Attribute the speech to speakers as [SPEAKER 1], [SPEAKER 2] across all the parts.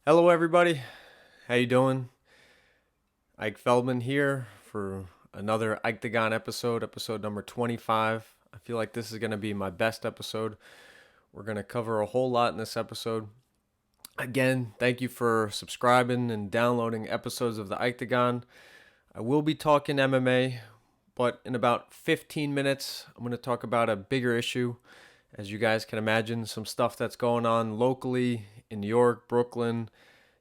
[SPEAKER 1] Hello, everybody. How you doing? Feldman here for another IkeTagon episode number 25. I feel like this is going to be my best episode. We're going to cover a whole lot in this episode. Again, thank you for subscribing and downloading episodes of the IkeTagon. I will be talking MMA, but in about 15 minutes, I'm going to talk about a bigger issue. As you guys can imagine, some stuff that's going on locally in New York, Brooklyn,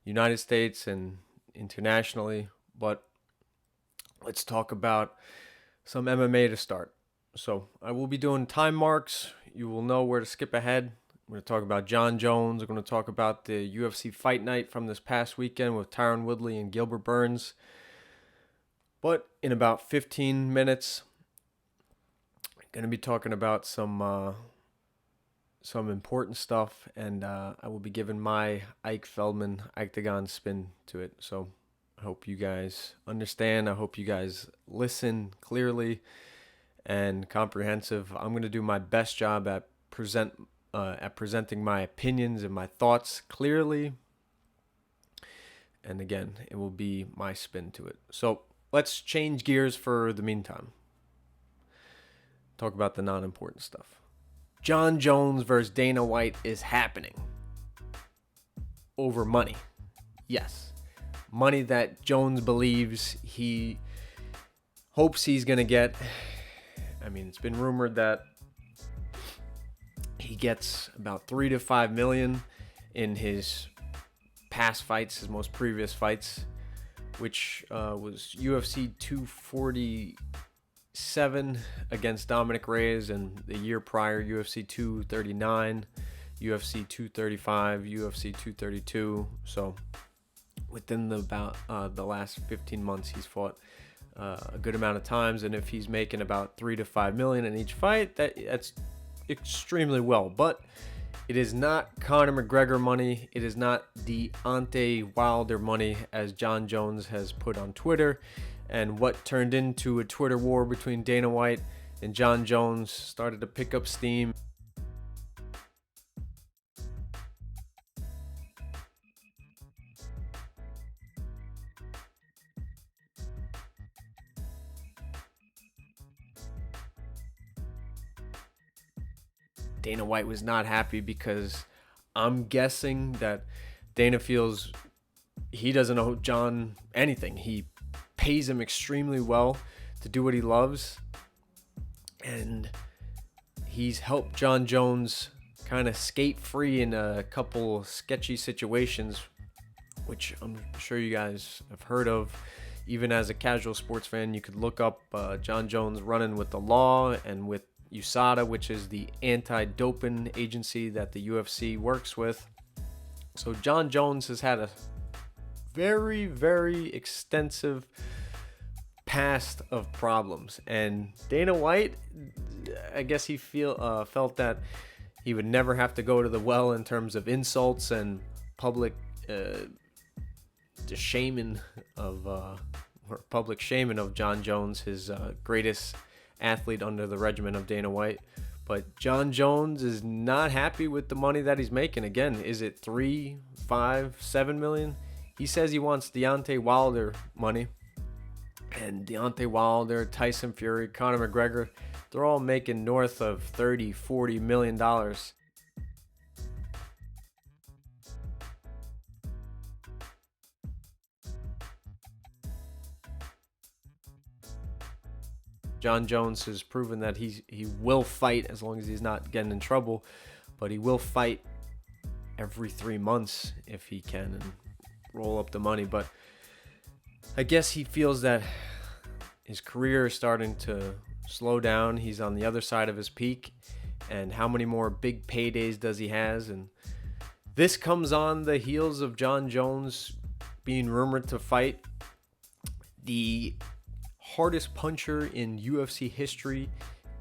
[SPEAKER 1] United States, and internationally. But let's talk about some MMA to start. So I will be doing time marks. You will know where to skip ahead. I'm going to talk about Jon Jones. I'm going to talk about the UFC fight night from this past weekend with Tyron Woodley and Gilbert Burns. But in about 15 minutes, I'm going to be talking about some important stuff, and I will be giving my Ike Feldman IkeTagon spin to it. So I hope you guys understand. I hope you guys listen clearly and comprehensive. I'm going to do my best job at presenting my opinions and my thoughts clearly. And again, it will be my spin to it. So let's change gears for the meantime. Talk about the non-important stuff. Jon Jones versus Dana White is happening over money. Yes. Money that Jones believes he hopes he's going to get. I mean, it's been rumored that he gets about 3 to 5 million in his past fights, his most previous fights, which was UFC 247 against Dominic Reyes, and the year prior UFC 239, UFC 235, UFC 232. So within the last 15 months, he's fought a good amount of times, and if he's making about 3 to 5 million in each fight, that's extremely well. But it is not Conor McGregor money. It is not Diante Wilder money, as Jon Jones has put on Twitter. And what turned into a Twitter war between Dana White and Jon Jones started to pick up steam. Dana White was not happy because I'm guessing that Dana feels he doesn't owe Jon anything. He pays him extremely well to do what he loves, and he's helped Jon Jones kind of skate free in a couple sketchy situations, which I'm sure you guys have heard of. Even as a casual sports fan, you could look up Jon Jones running with the law and with USADA, which is the anti-doping agency that the UFC works with. So Jon Jones has had a very, very extensive past of problems, and Dana White, I guess he felt that he would never have to go to the well in terms of insults and public shaming of Jon Jones, his greatest athlete under the regimen of Dana White. But Jon Jones is not happy with the money that he's making. Again, is it 3, 5, 7 million? He says he wants Deontay Wilder money. And Deontay Wilder, Tyson Fury, Conor McGregor, they're all making north of 30, 40 million dollars. Jon Jones has proven that he will fight as long as he's not getting in trouble, but he will fight every 3 months if he can and roll up the money. But I guess he feels that his career is starting to slow down. He's on the other side of his peak, and how many more big paydays does he has? And this comes on the heels of Jon Jones being rumored to fight the hardest puncher in UFC history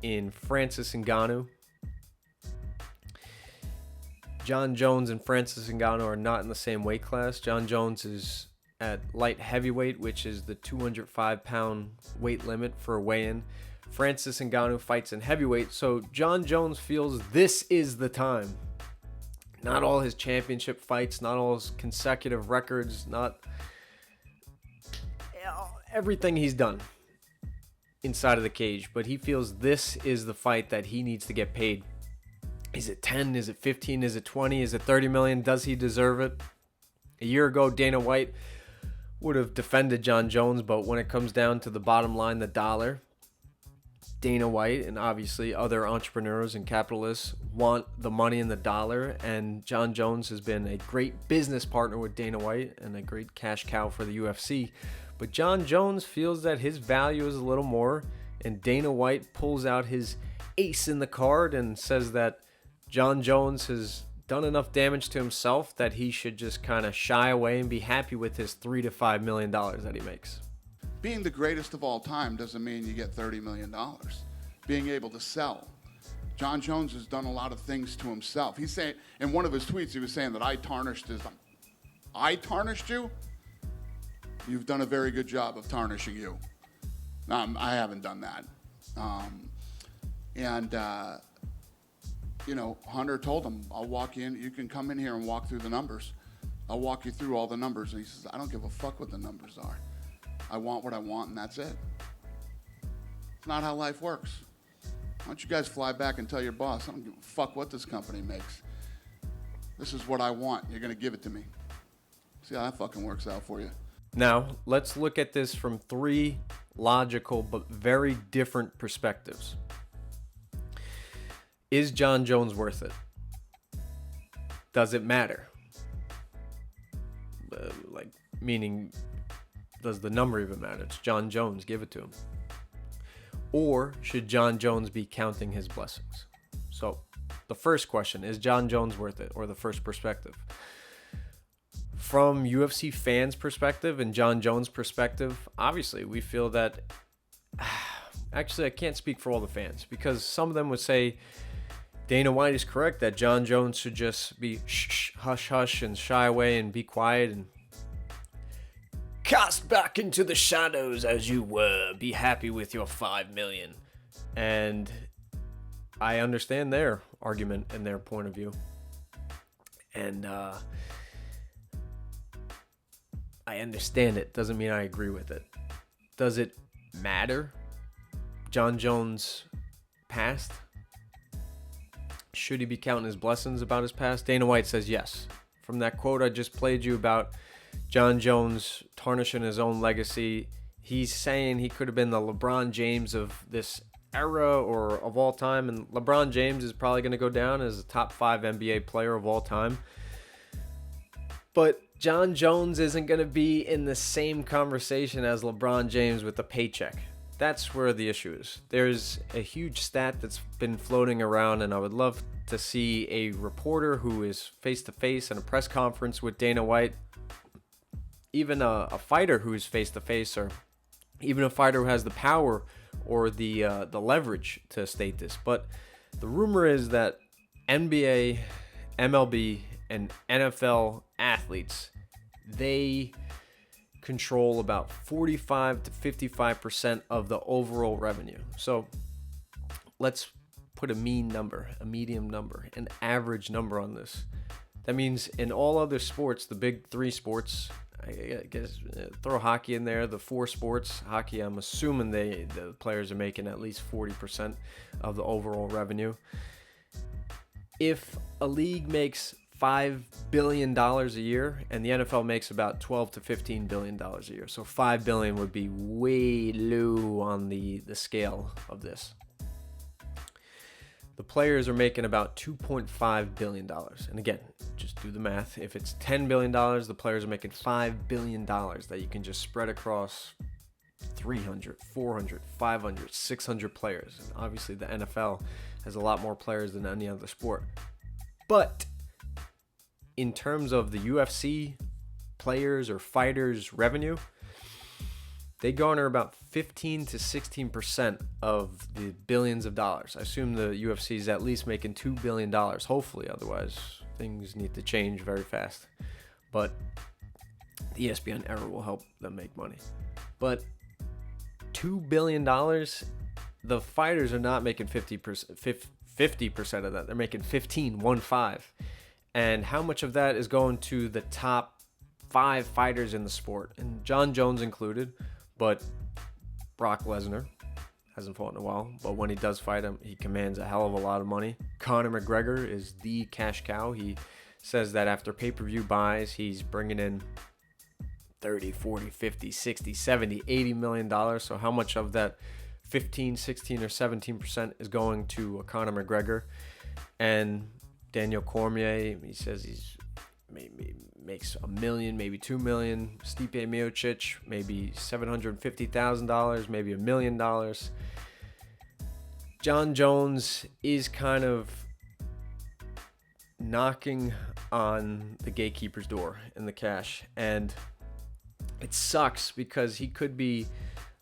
[SPEAKER 1] in Francis Ngannou. Jon Jones and Francis Ngannou are not in the same weight class. Jon Jones is at light heavyweight, which is the 205-pound weight limit for a weigh-in. Francis Ngannou fights in heavyweight, so Jon Jones feels this is the time. Not all his championship fights, not all his consecutive records, not everything he's done inside of the cage, but he feels this is the fight that he needs to get paid. Is it 10? Is it 15? Is it 20? Is it 30 million? Does he deserve it? A year ago, Dana White would have defended Jon Jones, but when it comes down to the bottom line, the dollar, Dana White and obviously other entrepreneurs and capitalists want the money and the dollar, and Jon Jones has been a great business partner with Dana White and a great cash cow for the UFC. But Jon Jones feels that his value is a little more, and Dana White pulls out his ace in the card and says that Jon Jones has done enough damage to himself that he should just kind of shy away and be happy with his $3 to $5 million that he makes.
[SPEAKER 2] Being the greatest of all time doesn't mean you get $30 million. Being able to sell. Jon Jones has done a lot of things to himself. He's saying, in one of his tweets, he was saying that I tarnished his... I tarnished you? You've done a very good job of tarnishing you. I haven't done that. Hunter told him, I'll walk in, you can come in here and walk through the numbers. I'll walk you through all the numbers. And he says, I don't give a fuck what the numbers are. I want what I want, and that's it. It's not how life works. Why don't you guys fly back and tell your boss, I don't give a fuck what this company makes. This is what I want. You're going to give it to me. See how that fucking works out for you.
[SPEAKER 1] Now, let's look at this from three logical but very different perspectives. Is Jon Jones worth it? Does it matter? Meaning, does the number even matter? It's Jon Jones, give it to him. Or should Jon Jones be counting his blessings? So, the first question, is Jon Jones worth it? Or the first perspective. From UFC fans' perspective and Jon Jones' perspective, obviously we feel that... Actually, I can't speak for all the fans, because some of them would say Dana White is correct that Jon Jones should just be hush hush and shy away and be quiet and cast back into the shadows as you were. Be happy with your $5 million. And I understand their argument and their point of view. And I understand it. Doesn't mean I agree with it. Does it matter? Jon Jones' past? Should he be counting his blessings about his past? Dana White says yes. From that quote I just played you about Jon Jones tarnishing his own legacy, he's saying he could have been the LeBron James of this era or of all time, and LeBron James is probably going to go down as a top 5 NBA player of all time. But Jon Jones isn't going to be in the same conversation as LeBron James with a paycheck. That's where the issue is. There's a huge stat that's been floating around, and I would love to see a reporter who is face-to-face in a press conference with Dana White, even a fighter who is face-to-face, or even a fighter who has the power or the leverage to state this. But the rumor is that NBA, MLB, and NFL athletes, they control about 45 to 55% of the overall revenue. So let's put a mean number, a medium number, an average number on this. That means in all other sports, the big 3 sports, I guess throw hockey in there, the 4 sports, hockey, I'm assuming the players are making at least 40% of the overall revenue. If a league makes $5 billion a year, and the NFL makes about $12 to $15 billion a year. So $5 billion would be way low on the scale of this. The players are making about $2.5 billion. And again, just do the math. If it's $10 billion, the players are making $5 billion that you can just spread across 300, 400, 500, 600 players. And obviously the NFL has a lot more players than any other sport. But in terms of the UFC players or fighters' revenue, they garner about 15 to 16% of the billions of dollars. I assume the UFC is at least making $2 billion, hopefully, otherwise things need to change very fast. But the ESPN era will help them make money. But $2 billion, the fighters are not making 50% of that. They're making 15. and how much of that is going to the top 5 fighters in the sport, and Jon Jones included, but Brock Lesnar hasn't fought in a while, but when he does fight him, he commands a hell of a lot of money. Conor McGregor is the cash cow. He says that after pay-per-view buys, he's bringing in 30, 40, 50, 60, 70, 80 million dollars. So how much of that 15, 16, or 17% is going to Conor McGregor? And Daniel Cormier, he says he's maybe makes $1 million, maybe $2 million. Stipe Miocic, maybe $750,000, maybe $1 million. Jon Jones is kind of knocking on the gatekeeper's door in the cash, and it sucks because he could be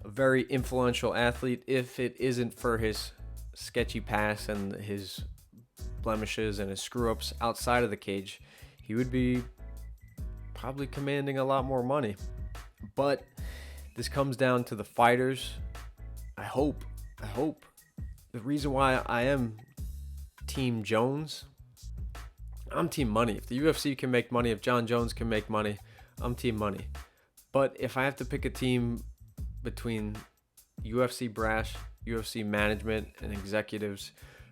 [SPEAKER 1] a very influential athlete if it isn't for his sketchy past and his blemishes and his screw-ups outside of the cage. He would be probably commanding a lot more money. But this comes down to the fighters. I hope. The reason why I am Team Jones, I'm Team Money. If the UFC can make money, if Jon Jones can make money, I'm Team Money. But if I have to pick a team between UFC brass, UFC management, and executives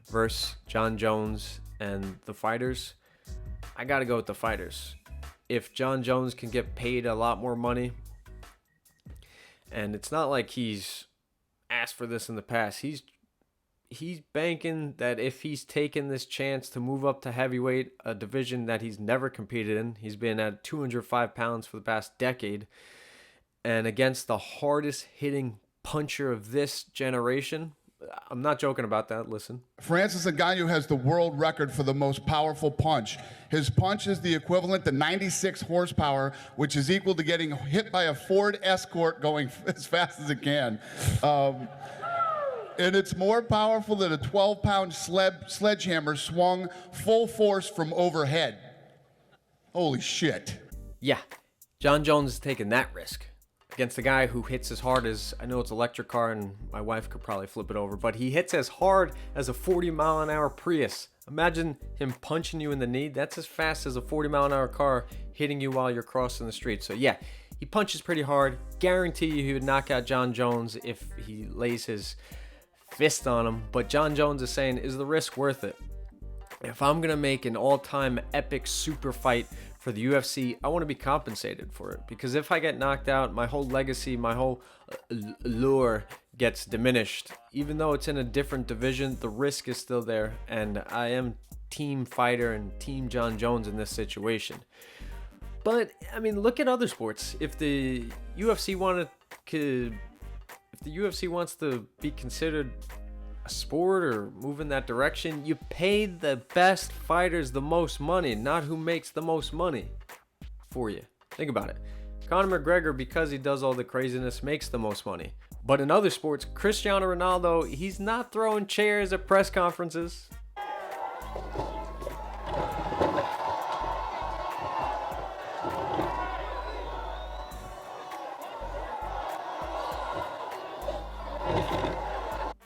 [SPEAKER 1] versus Jon Jones and the fighters, I got to go with the fighters. If Jon Jones can get paid a lot more money, and it's not like he's asked for this in the past, he's banking that if he's taken this chance to move up to heavyweight, a division that he's never competed in, he's been at 205 pounds for the past decade, and against the hardest hitting puncher of this generation, I'm not joking about that, listen.
[SPEAKER 2] Francis Ngannou has the world record for the most powerful punch. His punch is the equivalent to 96 horsepower, which is equal to getting hit by a Ford Escort going as fast as it can. And it's more powerful than a 12-pound sledgehammer swung full force from overhead. Holy shit.
[SPEAKER 1] Yeah, Jon Jones is taking that risk against a guy who hits as hard as, I know it's electric car and my wife could probably flip it over, but he hits as hard as a 40-mile-an-hour Prius. Imagine him punching you in the knee. That's as fast as a 40-mile-an-hour car hitting you while you're crossing the street. So yeah, he punches pretty hard. Guarantee you he would knock out Jon Jones if he lays his fist on him. But Jon Jones is saying, is the risk worth it? If I'm going to make an all-time epic super fight for the UFC, I want to be compensated for it. Because if I get knocked out, my whole legacy, my whole allure gets diminished. Even though it's in a different division, the risk is still there. And I am team fighter and team Jon Jones in this situation. But, I mean, look at other sports. If the UFC wants to be considered a sport or move in that direction, you pay the best fighters the most money, not who makes the most money for you. Think about it. Conor McGregor, because he does all the craziness, makes the most money. But in other sports, Cristiano Ronaldo, he's not throwing chairs at press conferences.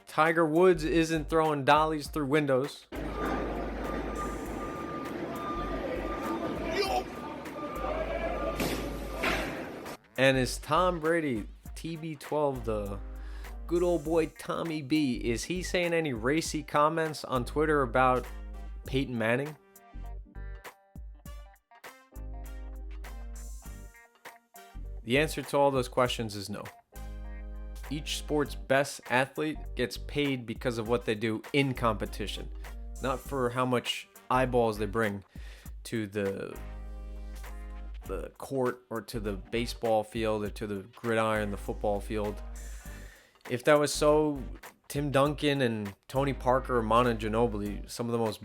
[SPEAKER 1] Tiger Woods isn't throwing dollies through windows. And is Tom Brady, TB12, the good old boy Tommy B, is he saying any racy comments on Twitter about Peyton Manning? The answer to all those questions is no. Each sport's best athlete gets paid because of what they do in competition, not for how much eyeballs they bring to the court or to the baseball field or to the gridiron, the football field. If that was so, Tim Duncan and Tony Parker or Manu Ginobili, some of the most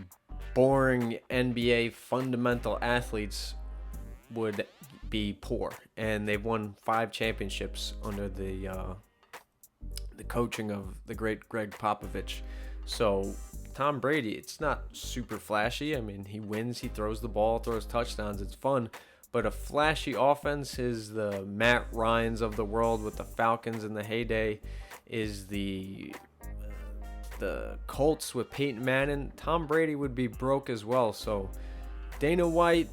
[SPEAKER 1] boring NBA fundamental athletes, would be poor. And they've won 5 championships under the coaching of the great Greg Popovich. So Tom Brady, it's not super flashy. I mean, he wins, he throws the ball, throws touchdowns, it's fun. But a flashy offense is the Matt Ryans of the world with the Falcons in the heyday, is the Colts with Peyton Manning. Tom Brady would be broke as well. So Dana White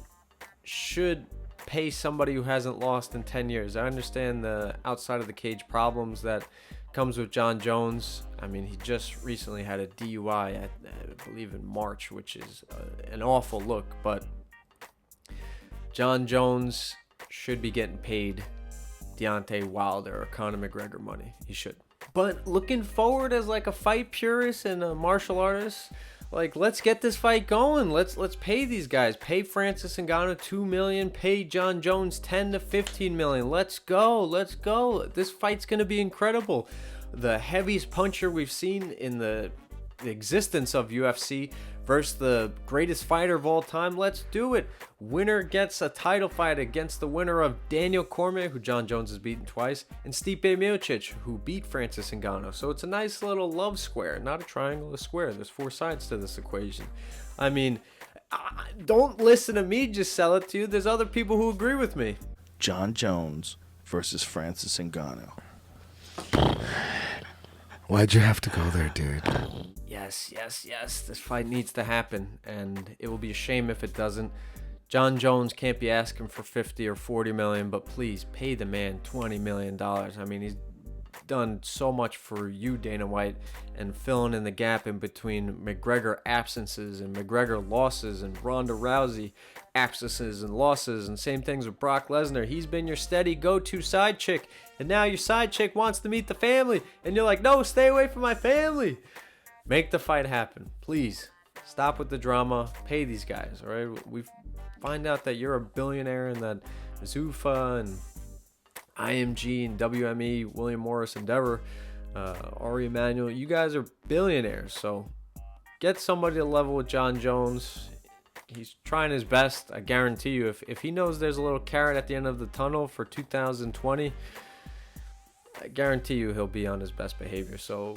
[SPEAKER 1] should pay somebody who hasn't lost in 10 years. I understand the outside of the cage problems that comes with Jon Jones. I mean, he just recently had a DUI, I Bleav in March, which is an awful look. But Jon Jones should be getting paid Diante Wilder or Conor McGregor money. He should. But looking forward as like a fight purist and a martial artist, like, let's get this fight going. Let's pay these guys. Pay Francis Ngannou $2 million. Pay Jon Jones $10 to $15 million. Let's go. This fight's gonna be incredible. The heaviest puncher we've seen in the existence of UFC versus the greatest fighter of all time. Let's do it. Winner gets a title fight against the winner of Daniel Cormier, who Jon Jones has beaten twice, and Stipe Miocic, who beat Francis Ngannou. So it's a nice little love square, not a triangle, a square. There's 4 sides to this equation. I mean, don't listen to me just sell it to you. There's other people who agree with me.
[SPEAKER 3] Jon Jones versus Francis Ngannou.
[SPEAKER 4] Why'd you have to go there, dude?
[SPEAKER 1] Yes. This fight needs to happen, and it will be a shame if it doesn't. Jon Jones can't be asking for 50 or 40 million, but please pay the man $20 million. I mean, he's done so much for you, Dana White, and filling in the gap in between McGregor absences and McGregor losses and Ronda Rousey absences and losses, and same things with Brock Lesnar. He's been your steady go-to side chick, and now your side chick wants to meet the family, and you're like, no, stay away from my family. Make the fight happen, please. Stop with the drama. Pay these guys, all right? We find out that you're a billionaire and that Zuffa and IMG and WME, William Morris Endeavor, Ari Emanuel, you guys are billionaires. So get somebody to level with Jon Jones. He's trying his best. I guarantee you, if he knows there's a little carrot at the end of the tunnel for 2020, I guarantee you he'll be on his best behavior. So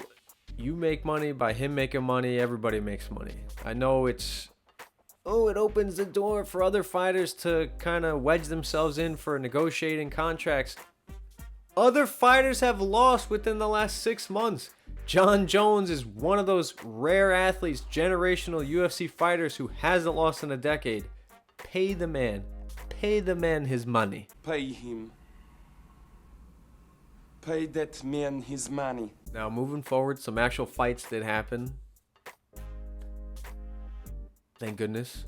[SPEAKER 1] you make money by him making money. Everybody makes money. I know it opens the door for other fighters to kind of wedge themselves in for negotiating contracts. Other fighters have lost within the last 6 months. Jon Jones is one of those rare athletes, generational UFC fighters who hasn't lost in a decade. Pay the man. Pay the man his money.
[SPEAKER 5] Pay him. Pay that man his money.
[SPEAKER 1] Now, moving forward, some actual fights did happen. Thank goodness.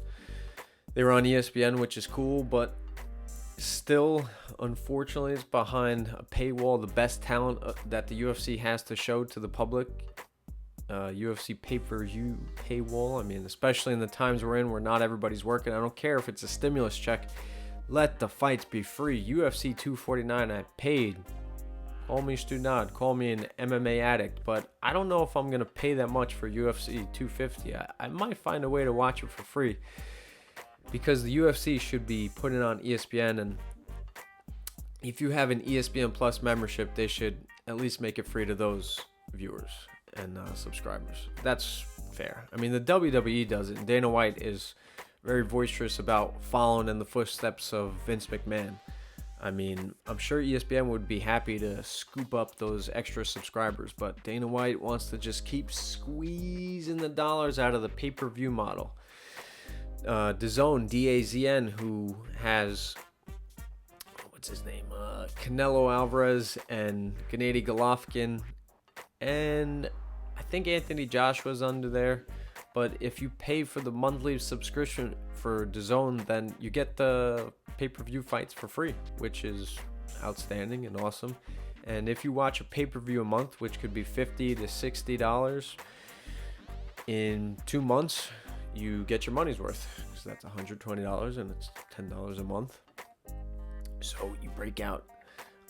[SPEAKER 1] They were on ESPN, which is cool, but still, unfortunately, it's behind a paywall. The best talent that the UFC has to show to the public. UFC pay-per-view paywall. I mean, especially in the times we're in where not everybody's working. I don't care if it's a stimulus check. Let the fights be free. UFC 249, I paid. Call me Stu Nod. Call me an MMA addict. But I don't know if I'm going to pay that much for UFC 250. I might find a way to watch it for free. Because the UFC should be putting it on ESPN. And if you have an ESPN Plus membership, they should at least make it free to those viewers and subscribers. That's fair. I mean, the WWE does it. And Dana White is very boisterous about following in the footsteps of Vince McMahon. I mean, I'm sure ESPN would be happy to scoop up those extra subscribers, but Dana White wants to just keep squeezing the dollars out of the pay-per-view model. DAZN, D-A-Z-N, who has, what's his name, Canelo Alvarez and Gennady Golovkin, and I think Anthony Joshua's under there. But if you pay for the monthly subscription for DAZN, then you get the pay-per-view fights for free, which is outstanding and awesome. And if you watch a pay-per-view a month, which could be $50 to $60 in 2 months, you get your money's worth, because that's $120 and it's $10 a month. So you break out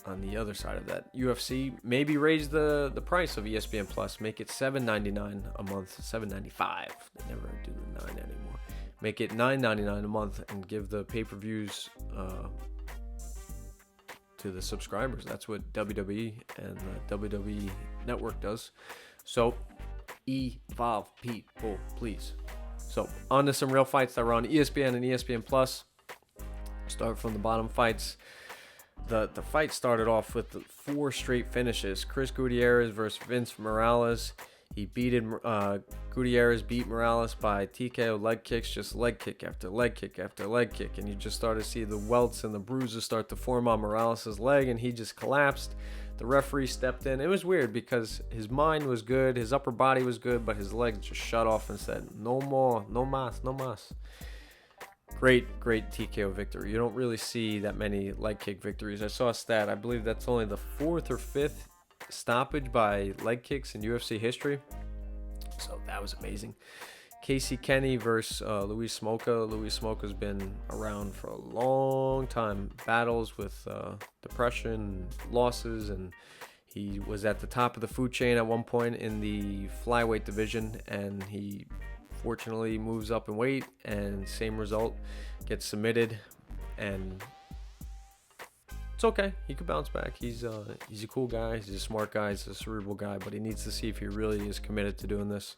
[SPEAKER 1] on the other side of that. UFC maybe raise the price of ESPN Plus, make it $7.99 a month, $7.95. They never do the 9 anymore. Make it $9.99 a month and give the pay-per-views to the subscribers. That's what WWE and the WWE Network does. So evolve, people, please. So on to some real fights that were on ESPN and ESPN Plus. Start from the bottom fights. The fight started off with 4 straight finishes. Chris Gutierrez versus Vince Morales. He Gutierrez beat Morales by TKO leg kicks, just leg kick after leg kick after leg kick. And you just started to see the welts and the bruises start to form on Morales' leg, and he just collapsed. The referee stepped in. It was weird because his mind was good, his upper body was good, but his legs just shut off and said, no more, no mas, no mas. Great TKO victory. You don't really see that many leg kick victories. I saw a stat. I Bleav that's only the 4th or 5th stoppage by leg kicks in UFC history. So that was amazing. Casey Kenny versus Luis Smolka. Luis Smolka's been around for a long time. Battles with depression, losses, and he was at the top of the food chain at one point in the flyweight division, and he fortunately moves up in weight, and same result, gets submitted, and it's okay. He could bounce back. He's a cool guy. He's a smart guy. He's a cerebral guy, but he needs to see if he really is committed to doing this.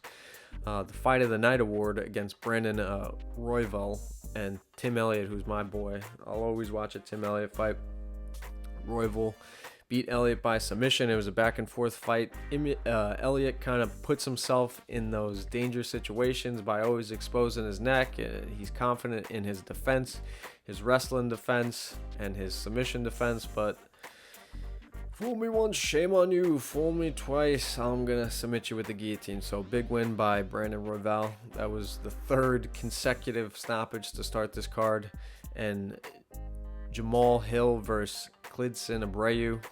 [SPEAKER 1] The Fight of the Night award against Brandon Royval and Tim Elliott, who's my boy. I'll always watch a Tim Elliott fight. Royval beat Elliott by submission. It was a back and forth fight. Elliott kind of puts himself in those dangerous situations by always exposing his neck. He's confident in his defense, his wrestling defense, and his submission defense, but fool me once, shame on you. Fool me twice, I'm gonna submit you with the guillotine. So big win by Brandon Royval. That was the 3rd consecutive stoppage to start this card. And Jamal Hill versus Klidson Abreu.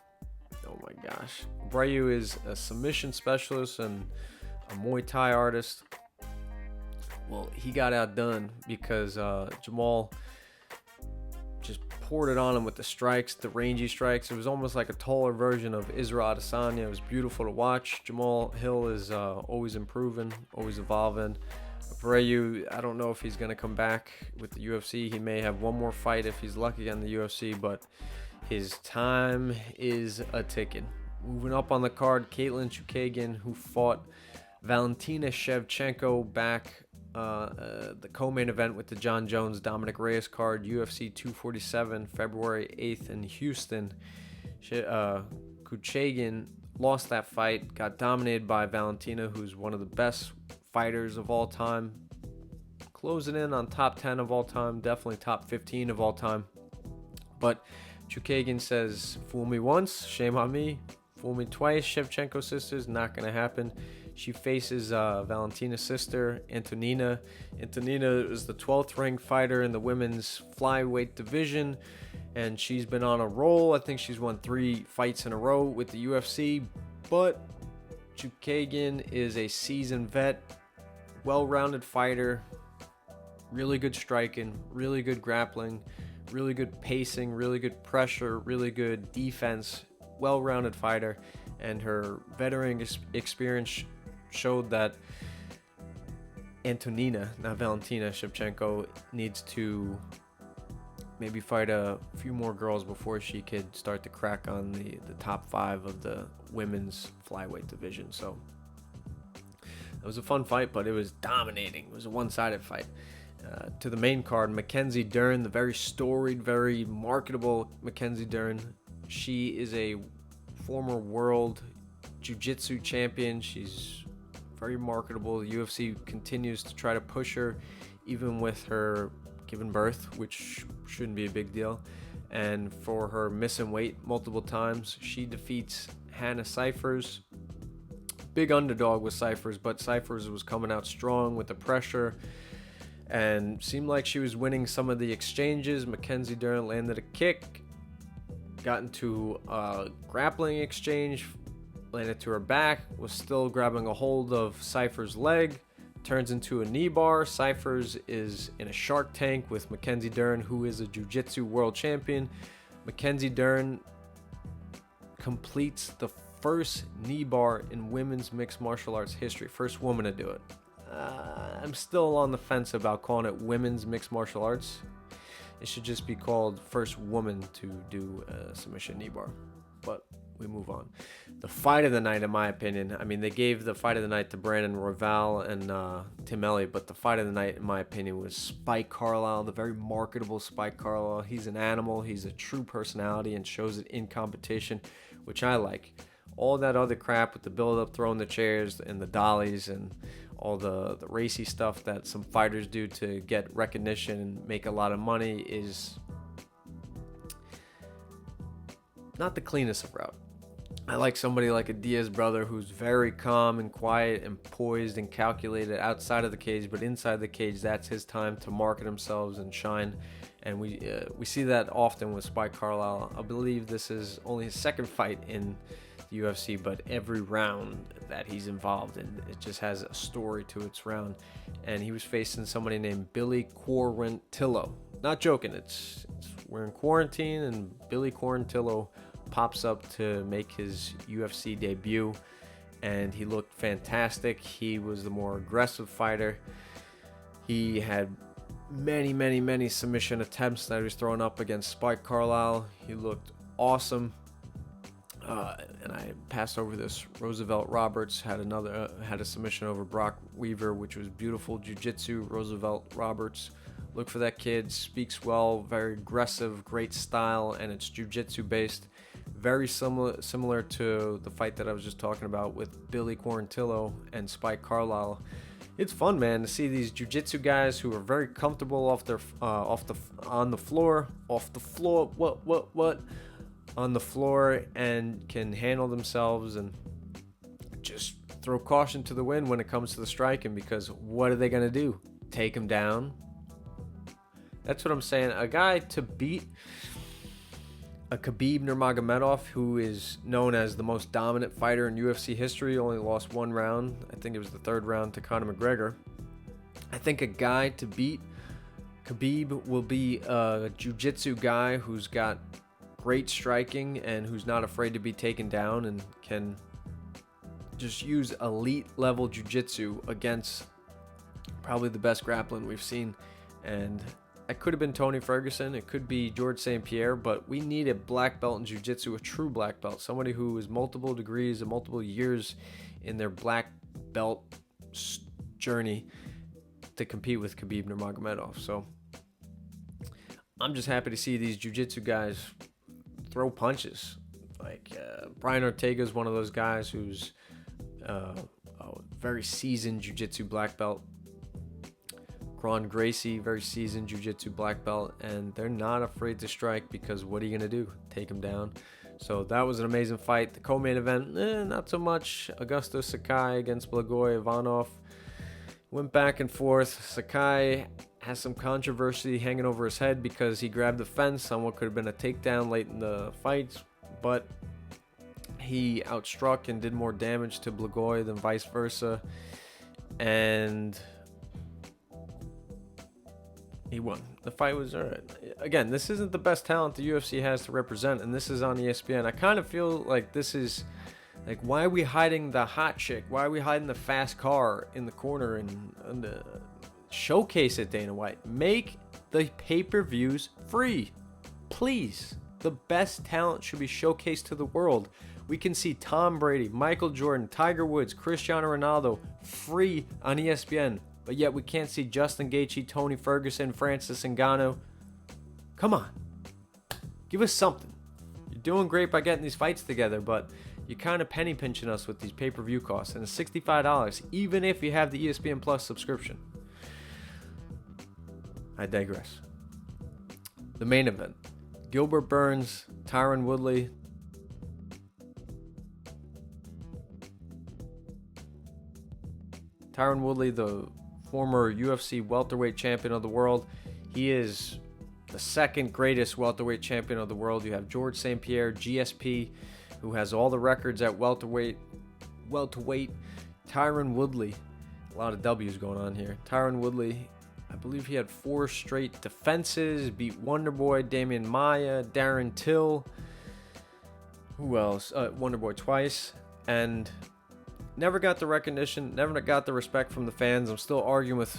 [SPEAKER 1] Oh my gosh. Abreu is a submission specialist and a Muay Thai artist. Well, he got outdone because Jamal just poured it on him with the strikes, the rangy strikes. It was almost like a taller version of Israel Adesanya. It was beautiful to watch. Jamal Hill is always improving, always evolving. Abreu, I don't know if he's going to come back with the UFC. He may have one more fight if he's lucky on the UFC, but his time is a ticking. Moving up on the card, Katlyn Chookagian, who fought Valentina Shevchenko back the co-main event with the John Jones Dominic Reyes card, UFC 247, February 8th in Houston. Chookagian lost that fight, got dominated by Valentina, who's one of the best fighters of all time, closing in on top 10 of all time, definitely top 15 of all time. But Chookagian says, fool me once, shame on me. Fool me twice, Shevchenko sisters, not going to happen. She faces Valentina's sister, Antonina. Antonina is the 12th ranked fighter in the women's flyweight division, and she's been on a roll. I think she's won 3 fights in a row with the UFC, but Chookagian is a seasoned vet, well-rounded fighter, really good striking, really good grappling, really good pacing, really good pressure, really good defense, well-rounded fighter, and her veteran experience showed that Antonina, not Valentina Shevchenko, needs to maybe fight a few more girls before she could start to crack on the top 5 of the women's flyweight division. So it was a fun fight, but it was dominating. It was a one-sided fight. To the main card, Mackenzie Dern, the very storied, very marketable Mackenzie Dern. She is a former world jiu-jitsu champion. She's very marketable. The UFC continues to try to push her, even with her giving birth, which shouldn't be a big deal. And for her missing weight multiple times, she defeats Hannah Cifers. Big underdog with Cifers, but Cifers was coming out strong with the pressure and seemed like she was winning some of the exchanges. Mackenzie Dern landed a kick, got into a grappling exchange, landed to her back, was still grabbing a hold of Cifers' leg, turns into a knee bar. Cifers is in a shark tank with Mackenzie Dern, who is a jiu-jitsu world champion. Mackenzie Dern completes the first knee bar in women's mixed martial arts history. First woman to do it. I'm still on the fence about calling it women's mixed martial arts. It should just be called first woman to do a submission knee bar. But we move on. The fight of the night, in my opinion, I mean, they gave the fight of the night to Brandon Royval and Tim Elliott, but the fight of the night, in my opinion, was Spike Carlisle, the very marketable Spike Carlisle. He's an animal. He's a true personality and shows it in competition, which I like. all that other crap with the build-up, throwing the chairs and the dollies and all the racy stuff that some fighters do to get recognition and make a lot of money is not the cleanest of route. I like somebody like a Diaz brother who's very calm and quiet and poised and calculated outside of the cage, but inside the cage, that's his time to market themselves and shine. And we see that often with Spike Carlisle. I believe this is only his second fight in the UFC, but every round that he's involved in, it just has a story to its round. And he was facing somebody named Billy Quarantillo. Not joking, we're in quarantine, and Billy Quarantillo pops up to make his UFC debut, and he looked fantastic. He was the more aggressive fighter. He had many submission attempts that he was throwing up against Spike Carlisle. He looked awesome. And I passed over this. Roosevelt Roberts had a submission over Brock Weaver, which was beautiful jiu-jitsu. Roosevelt Roberts, look for that kid. Speaks well, very aggressive, great style, and it's jiu-jitsu based. Very similar to the fight that I was just talking about with Billy Quarantillo and Spike Carlisle. It's fun, man, to see these jiu-jitsu guys who are very comfortable on the floor and can handle themselves and just throw caution to the wind when it comes to the striking, because what are they going to do? Take him down? That's what I'm saying. A guy to beat a Khabib Nurmagomedov, who is known as the most dominant fighter in UFC history, only lost one round. I think it was the third round to Conor McGregor. I think a guy to beat Khabib will be a jiu-jitsu guy who's got great striking and who's not afraid to be taken down and can just use elite level jiu-jitsu against probably the best grappling we've seen. And it could have been Tony Ferguson, it could be George St. Pierre, but we need a black belt in jiu-jitsu, a true black belt, somebody who is multiple degrees and multiple years in their black belt journey to compete with Khabib Nurmagomedov. So I'm just happy to see these jiu-jitsu guys throw punches. Like Brian Ortega is one of those guys who's a very seasoned jiu-jitsu black belt. Ron Gracie, very seasoned jiu-jitsu black belt, and they're not afraid to strike, because what are you going to do? Take him down. So that was an amazing fight. The co-main event, not so much. Augusto Sakai against Blagoy Ivanov. Went back and forth. Sakai has some controversy hanging over his head because he grabbed the fence on what could have been a takedown late in the fight, but he outstruck and did more damage to Blagoy than vice versa, and he won. The fight was alright. Again, this isn't the best talent the UFC has to represent, and this is on ESPN. I kind of feel like this is like, why are we hiding the hot chick? Why are we hiding the fast car in the corner and showcase it, Dana White? Make the pay-per-views free, please. The best talent should be showcased to the world. We can see Tom Brady, Michael Jordan, Tiger Woods, Cristiano Ronaldo free on ESPN. But yet we can't see Justin Gaethje, Tony Ferguson, Francis Ngannou. Come on. Give us something. You're doing great by getting these fights together, but you're kind of penny pinching us with these pay-per-view costs. And it's $65, even if you have the ESPN Plus subscription. I digress. The main event. Gilbert Burns, Tyron Woodley. Tyron Woodley, the former UFC welterweight champion of the world. He is the second greatest welterweight champion of the world. You have George St. Pierre, GSP, who has all the records at welterweight. Tyron Woodley, a lot of W's going on here. Tyron Woodley, I believe he had 4 straight defenses, beat Wonderboy, Damian Maia, Darren Till. Who else? Wonderboy twice. And never got the recognition, never got the respect from the fans. I'm still arguing with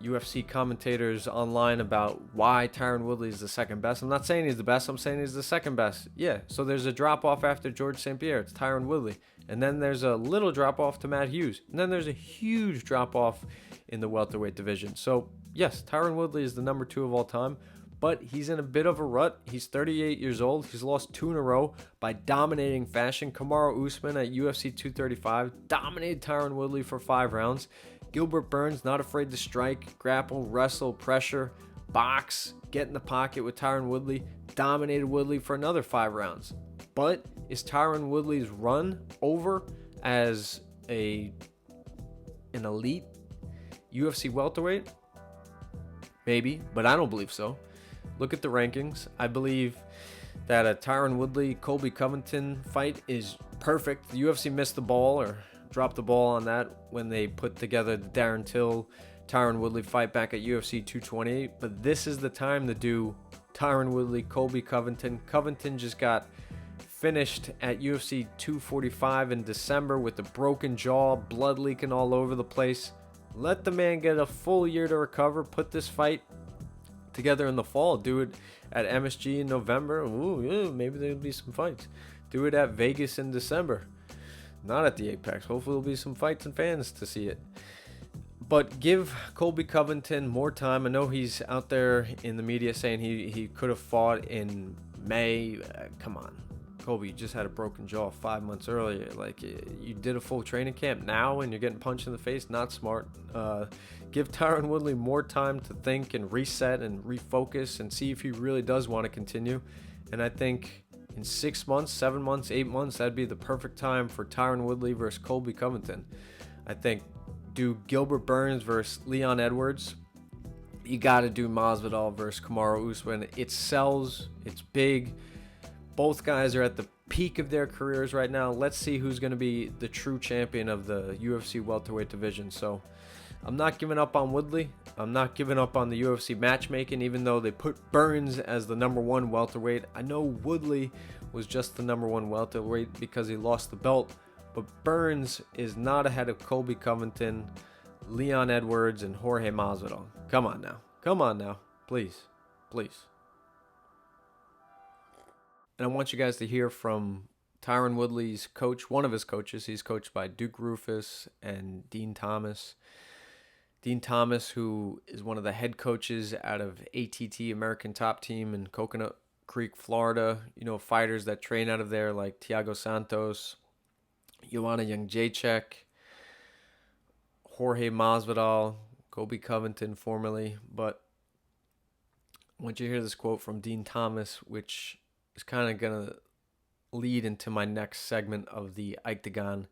[SPEAKER 1] UFC commentators online about why Tyron Woodley is the second best. I'm not saying he's the best, I'm saying he's the second best. Yeah, so there's a drop-off after George St. Pierre. It's Tyron Woodley. And then there's a little drop-off to Matt Hughes. And then there's a huge drop-off in the welterweight division. So, yes, Tyron Woodley is the number 2 of all time. but he's in a bit of a rut. He's 38 years old. He's lost 2 in a row by dominating fashion. Kamaru Usman at UFC 235 dominated Tyron Woodley for 5 rounds. Gilbert Burns not afraid to strike, grapple, wrestle, pressure, box, get in the pocket with Tyron Woodley, dominated Woodley for another 5 rounds. But is Tyron Woodley's run over as an elite UFC welterweight? Maybe, but I don't believe so. Look at the rankings. I believe that a Tyron Woodley-Colby Covington fight is perfect. The UFC missed the ball or dropped the ball on that when they put together the Darren Till Tyron Woodley fight back at UFC 228, but this is the time to do Tyron Woodley-Colby Covington. Covington just got finished at UFC 245 in December with a broken jaw, blood leaking all over the place. Let the man get a full year to recover. Put this fight together in the fall. Do it at MSG in November. Ooh, yeah, maybe there'll be some fights. Do it at Vegas in December. Not at the Apex. Hopefully there'll be some fights and fans to see it. But give Colby Covington more time. I know he's out there in the media saying he could have fought in May. Come on. Colby, you just had a broken jaw 5 months earlier. Like, you did a full training camp now and you're getting punched in the face. Not smart. Give Tyron Woodley more time to think and reset and refocus and see if he really does want to continue. And I think in 6 months, 7 months, 8 months, that'd be the perfect time for Tyron Woodley versus Colby Covington. I think do Gilbert Burns versus Leon Edwards. You got to do Masvidal versus Kamaru Usman. It sells. It's big. Both guys are at the peak of their careers right now. Let's see who's going to be the true champion of the UFC welterweight division. So I'm not giving up on Woodley. I'm not giving up on the UFC matchmaking, even though they put Burns as the number 1 welterweight. I know Woodley was just the number 1 welterweight because he lost the belt, but Burns is not ahead of Colby Covington, Leon Edwards, and Jorge Masvidal. Come on now. Come on now. Please. Please. And I want you guys to hear from Tyron Woodley's coach, one of his coaches. He's coached by Duke Roufus and Dean Thomas. Dean Thomas, who is one of the head coaches out of ATT, American Top Team in Coconut Creek, Florida. You know, fighters that train out of there like Thiago Santos, Joanna Jędrzejczyk, Jorge Masvidal, Colby Covington formerly. But I want you to hear this quote from Dean Thomas, which is kind of going to lead into my next segment of the IkeTagon.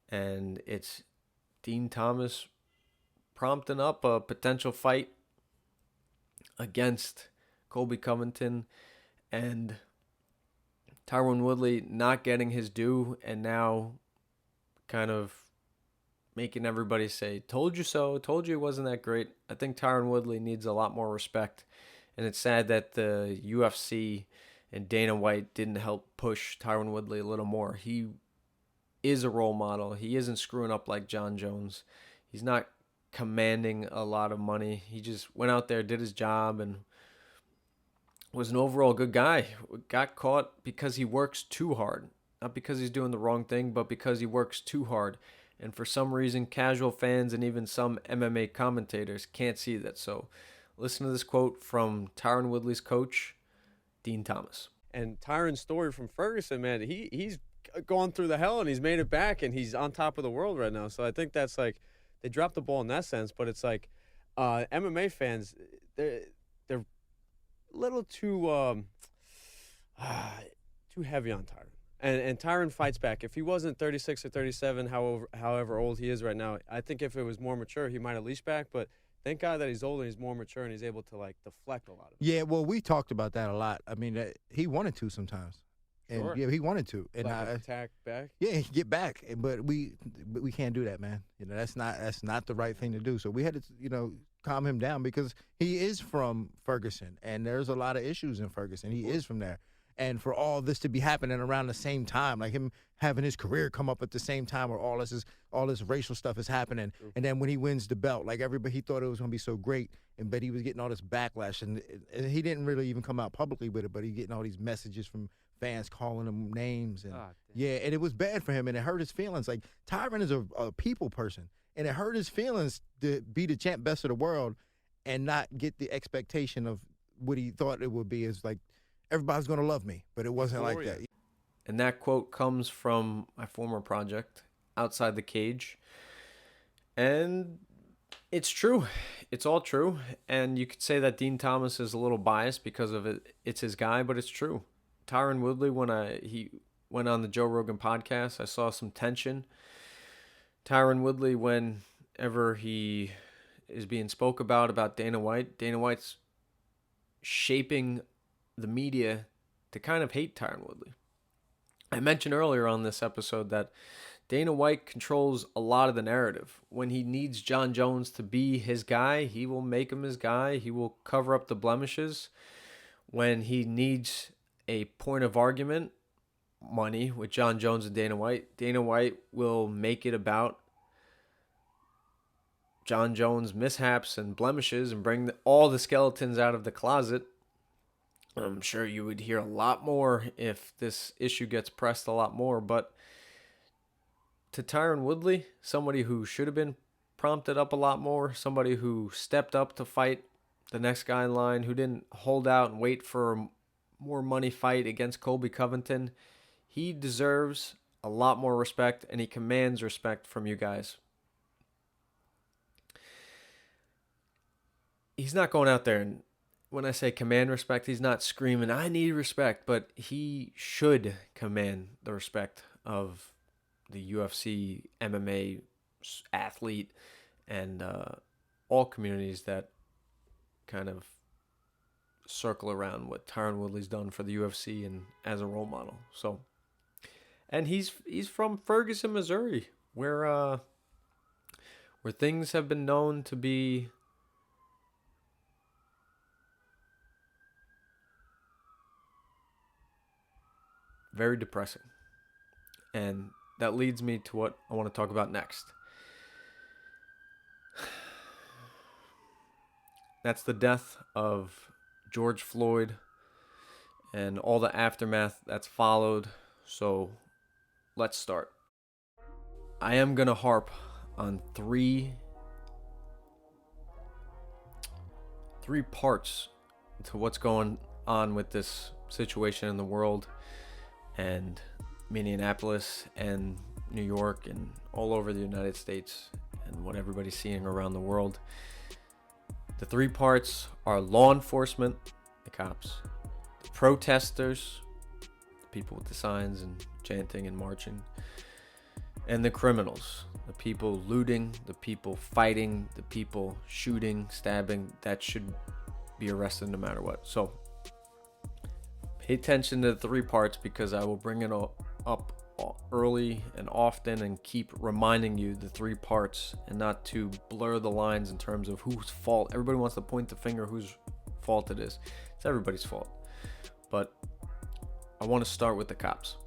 [SPEAKER 1] And it's Dean Thomas prompting up a potential fight against Colby Covington and Tyron Woodley not getting his due and now kind of making everybody say, told you so, told you it wasn't that great. I think Tyron Woodley needs a lot more respect. And it's sad that the UFC and Dana White didn't help push Tyron Woodley a little more. He is a role model. He isn't screwing up like John Jones. He's not commanding a lot of money. He just went out there, did his job, and was an overall good guy. Got caught because he works too hard. Not because he's doing the wrong thing, but because he works too hard. And for some reason, casual fans and even some MMA commentators can't see that. So listen to this quote from Tyron Woodley's coach, Dean Thomas.
[SPEAKER 6] And Tyron's story from Ferguson, man, he's gone through the hell and he's made it back and he's on top of the world right now. So I think that's like, they dropped the ball in that sense, but it's like MMA fans, they're a little too heavy on Tyron. And Tyron fights back. If he wasn't 36 or 37, however old he is right now, I think if it was more mature, he might have leashed back, but thank God that he's older and he's more mature and he's able to, like, deflect a lot of it.
[SPEAKER 4] Yeah, well, we talked about that a lot. I mean, he wanted to sometimes. And
[SPEAKER 6] Sure.
[SPEAKER 4] yeah, he wanted to. And
[SPEAKER 6] Like attack back?
[SPEAKER 4] yeah, get back. But we can't do that, man. You know, that's not the right thing to do. So we had to, calm him down because he is from Ferguson and there's a lot of issues in Ferguson. He is from there. And for all this to be happening around the same time, like him having his career come up at the same time where all this racial stuff is happening. And then when he wins the belt, like everybody, he thought it was going to be so great, but he was getting all this backlash. And he didn't really even come out publicly with it, but he getting all these messages from fans calling him names. And yeah, and it was bad for him, and it hurt his feelings. Like, Tyron is a people person, and it hurt his feelings to be the champ, best of the world, and not get the expectation of what he thought it would be. Is like everybody's gonna love me, but it wasn't like
[SPEAKER 6] Euphoria.
[SPEAKER 4] that.
[SPEAKER 1] And that quote comes from my former project, Outside the Cage. And it's true. It's all true. And you could say that Dean Thomas is a little biased because of it. It's his guy, but it's true. Tyron Woodley, when he went on the Joe Rogan podcast, I saw some tension. Tyron Woodley, whenever he is being spoke about Dana White's shaping the media to kind of hate Tyron Woodley. I mentioned earlier on this episode that Dana White controls a lot of the narrative. When he needs Jon Jones to be his guy, he will make him his guy. He will cover up the blemishes. When he needs a point of argument, money, with Jon Jones and Dana White will make it about Jon Jones' mishaps and blemishes and bring all the skeletons out of the closet. I'm sure you would hear a lot more if this issue gets pressed a lot more, but to Tyron Woodley, somebody who should have been prompted up a lot more, somebody who stepped up to fight the next guy in line, who didn't hold out and wait for a more money fight against Colby Covington, he deserves a lot more respect, and he commands respect from you guys. He's not going out there and, when I say command respect, he's not screaming, I need respect, but he should command the respect of the UFC, MMA athlete, and all communities that kind of circle around what Tyron Woodley's done for the UFC and as a role model. So, and he's from Ferguson, Missouri, where things have been known to be very depressing. And that leads me to what I want to talk about next. That's the death of George Floyd and all the aftermath that's followed. So let's start. I am going to harp on three parts to what's going on with this situation in the world, and Minneapolis and New York and all over the United States, and what everybody's seeing around the world. The three parts are law enforcement, the cops, the protesters, the people with the signs and chanting and marching, and the criminals, the people looting, the people fighting, the people shooting, stabbing, that should be arrested no matter what. So pay attention to the three parts, because I will bring it up early and often and keep reminding you the three parts, and not to blur the lines in terms of whose fault. Everybody wants to point the finger whose fault it is. It's everybody's fault. But I want to start with the cops.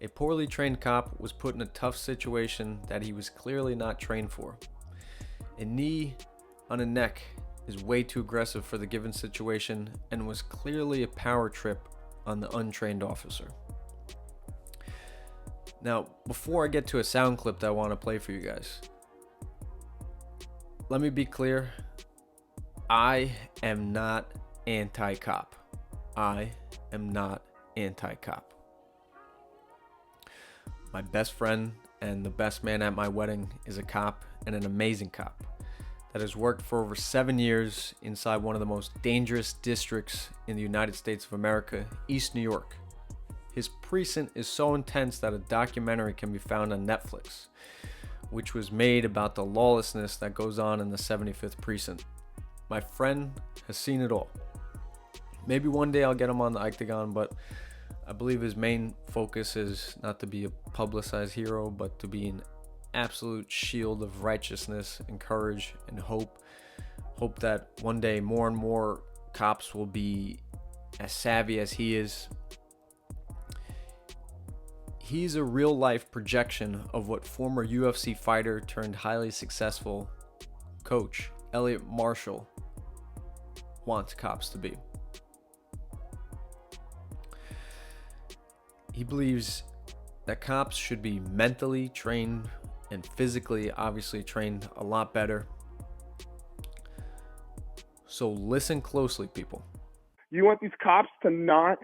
[SPEAKER 1] A poorly trained cop was put in a tough situation that he was clearly not trained for. A knee on a neck is way too aggressive for the given situation, and was clearly a power trip on the untrained officer. Now, before I get to a sound clip that I want to play for you guys, let me be clear. I am not anti-cop. I am not anti-cop. My best friend and the best man at my wedding is a cop, and an amazing cop that has worked for over 7 years inside one of the most dangerous districts in the United States of America, East New York. His precinct is so intense that a documentary can be found on Netflix, which was made about the lawlessness that goes on in the 75th precinct. My friend has seen it all. Maybe one day I'll get him on the IkeTagon, but I Bleav his main focus is not to be a publicized hero, but to be an absolute shield of righteousness and courage and hope. Hope that one day more and more cops will be as savvy as he is. He's a real life projection of what former UFC fighter turned highly successful coach Elliot Marshall wants cops to be. He believes that cops should be mentally trained and physically, obviously, trained a lot better. So listen closely, people.
[SPEAKER 7] You want these cops to not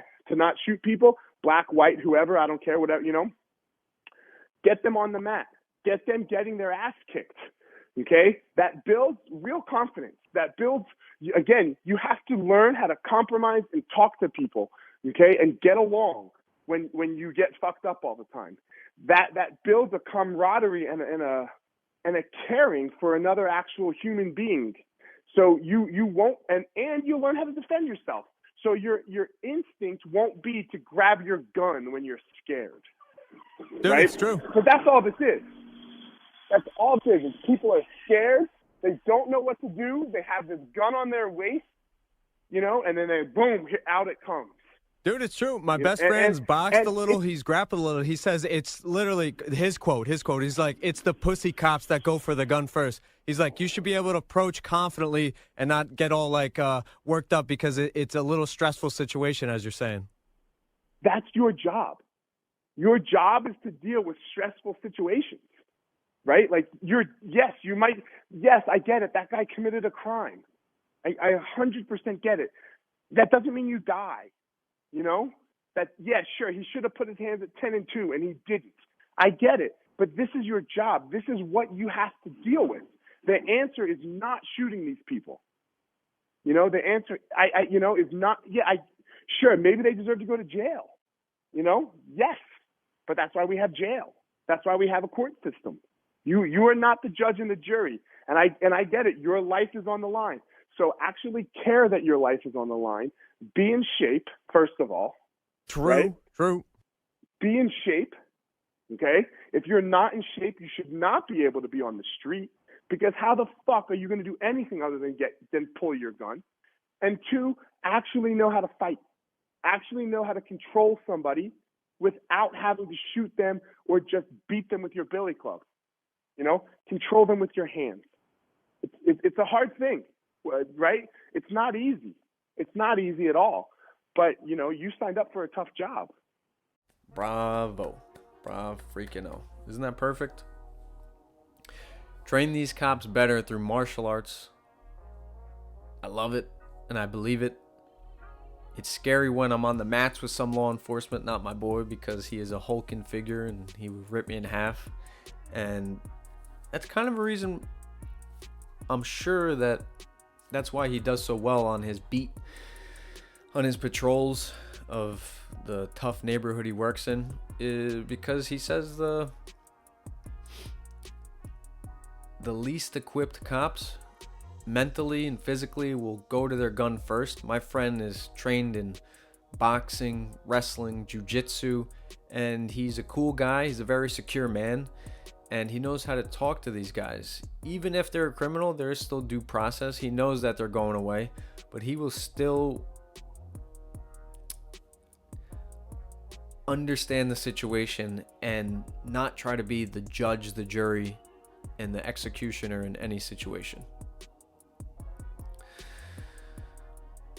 [SPEAKER 7] shoot people, black, white, whoever, I don't care, whatever, get them on the mat. Get them getting their ass kicked, okay? That builds real confidence. That builds, again, you have to learn how to compromise and talk to people, okay, and get along when you get fucked up all the time. That builds a camaraderie and a caring for another actual human being. So you won't, and you learn how to defend yourself. So your instinct won't be to grab your gun when you're scared.
[SPEAKER 1] Dude,
[SPEAKER 7] right?
[SPEAKER 1] it's true.
[SPEAKER 7] So that's all this is. That's all it is. People are scared. They don't know what to do. They have this gun on their waist, and then boom, out it comes.
[SPEAKER 1] Dude, it's true. My best friend's boxed a little. He's grappled a little. He says it's literally his quote. He's like, it's the pussy cops that go for the gun first. He's like, you should be able to approach confidently and not get all worked up because it's a little stressful situation, as you're saying.
[SPEAKER 7] That's your job. Your job is to deal with stressful situations, right? Like yes, I get it. That guy committed a crime. I 100% get it. That doesn't mean you die. Sure, he should have put his hands at 10-2 and he didn't. I get it. But this is your job. This is what you have to deal with. The answer is not shooting these people. The answer, is not, sure, maybe they deserve to go to jail. Yes. But that's why we have jail. That's why we have a court system. You are not the judge and the jury. And I get it. Your life is on the line. So actually care that your life is on the line. Be in shape, first of all.
[SPEAKER 1] True,
[SPEAKER 7] right?
[SPEAKER 1] True.
[SPEAKER 7] Be in shape, okay? If you're not in shape, you should not be able to be on the street, because how the fuck are you going to do anything other than pull your gun? And two, actually know how to fight. Actually know how to control somebody without having to shoot them or just beat them with your billy club. Control them with your hands. It's a hard thing, right? It's not easy. It's not easy at all. But, you signed up for a tough job.
[SPEAKER 1] Bravo. Freaking oh. Isn't that perfect? Train these cops better through martial arts. I love it, and I believe it. It's scary when I'm on the mats with some law enforcement, not my boy, because he is a hulking figure and he would rip me in half. And that's kind of a reason I'm sure that's why he does so well on his beat, on his patrols of the tough neighborhood he works in, is because he says the least equipped cops mentally and physically will go to their gun first. My friend is trained in boxing, wrestling, jiu-jitsu, and he's a cool guy. He's a very secure man, and he knows how to talk to these guys. Even if they're a criminal, there is still due process. He knows that they're going away, but he will still understand the situation and not try to be the judge, the jury, and the executioner in any situation.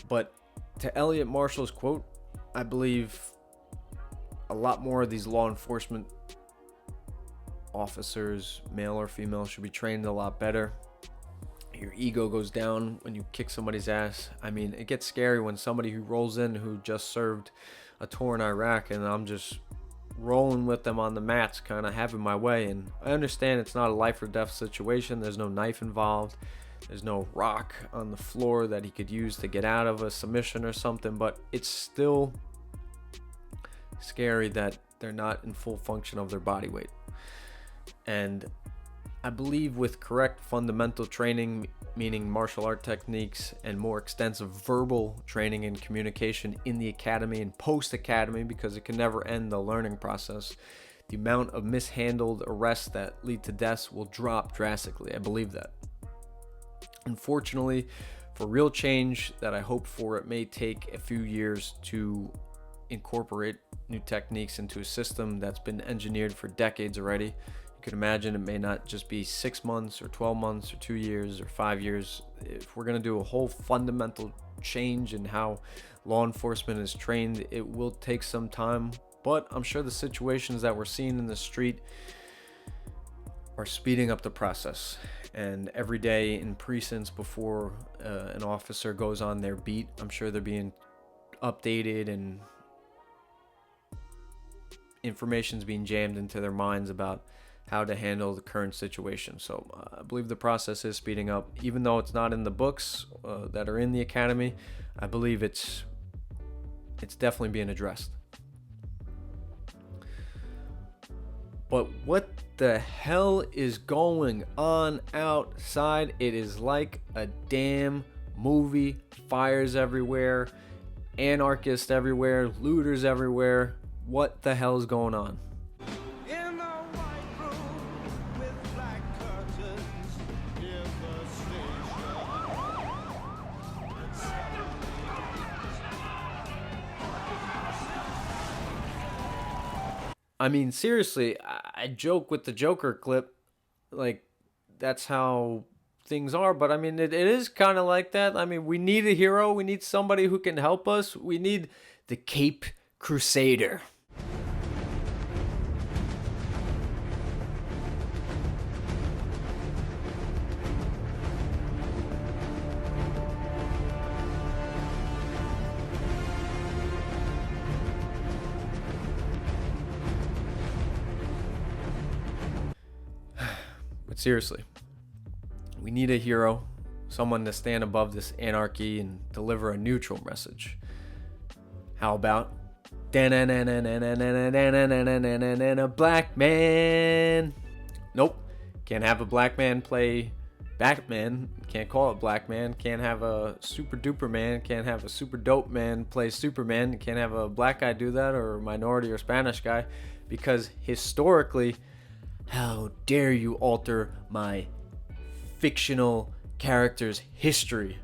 [SPEAKER 1] But to Elliot Marshall's quote, I believe a lot more of these law enforcement officers, male or female, should be trained a lot better. Your ego goes down when you kick somebody's ass. I mean, it gets scary when somebody who rolls in who just served a tour in Iraq and I'm just rolling with them on the mats, kind of having my way. And I understand it's not a life or death situation. There's no knife involved. There's no rock on the floor that he could use to get out of a submission or something, but it's still scary that they're not in full function of their body weight. And I believe with correct fundamental training, meaning martial art techniques, and more extensive verbal training and communication in the academy and post-academy, because it can never end the learning process, the amount of mishandled arrests that lead to deaths will drop drastically. I believe that. Unfortunately, for real change that I hope for, it may take a few years to incorporate new techniques into a system that's been engineered for decades already. You can imagine it may not just be 6 months or 12 months or 2 years or 5 years. If we're going to do a whole fundamental change in how law enforcement is trained, it will take some time. But I'm sure the situations that we're seeing in the street are speeding up the process. And every day in precincts before an officer goes on their beat, I'm sure they're being updated and information's being jammed into their minds about how to handle the current situation. So I believe the process is speeding up, even though it's not in the books that are in the academy. I believe it's definitely being addressed. But what the hell is going on outside? It is like a damn movie. Fires everywhere, anarchists everywhere, looters everywhere. What the hell is going on?
[SPEAKER 8] In the white room with black curtains near the station.
[SPEAKER 1] I mean, seriously, I joke with the Joker clip, like that's how things are, but I mean, it is kind of like that. I mean, we need a hero. We need somebody who can help us. We need the Cape Crusader. But seriously, we need a hero, someone to stand above this anarchy and deliver a neutral message. How about a black man? Nope. Can't have a black man play Batman. Can't call it black man. Can't have a super duper man. Can't have a super dope man play Superman. Can't have a black guy do that, or a minority or Spanish guy, because historically, how dare you alter my fictional character's history?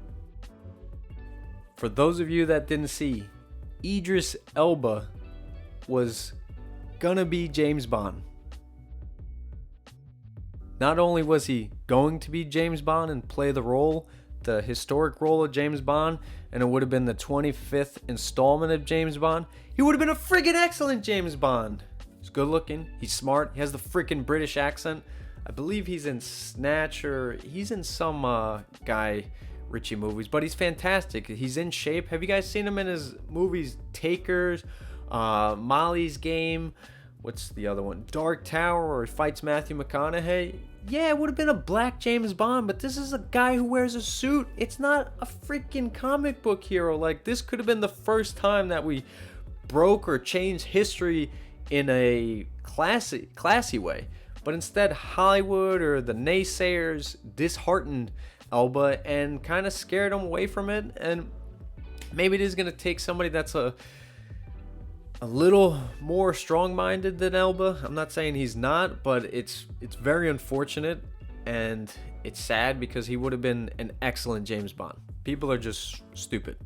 [SPEAKER 1] For those of you that didn't see, Idris Elba was gonna be James Bond. Not only was he going to be James Bond and play the role, the historic role of James Bond, and it would have been the 25th installment of James Bond, he would have been a friggin' excellent James Bond. He's good looking, he's smart, he has the freaking British accent. I believe he's in Snatch, or he's in some Guy Ritchie movies, but he's fantastic. He's in shape. Have you guys seen him in his movies Takers, Molly's Game, what's the other one, Dark Tower, where he fights Matthew McConaughey? Yeah, it would have been a black James Bond, but this is a guy who wears a suit. It's not a freaking comic book hero. Like, this could have been the first time that we broke or changed history in a classy way. But instead, Hollywood or the naysayers disheartened Elba and kind of scared him away from it. And maybe it is going to take somebody that's a little more strong-minded than Elba. I'm not saying he's not, but it's very unfortunate, and it's sad because he would have been an excellent James Bond. People are just stupid.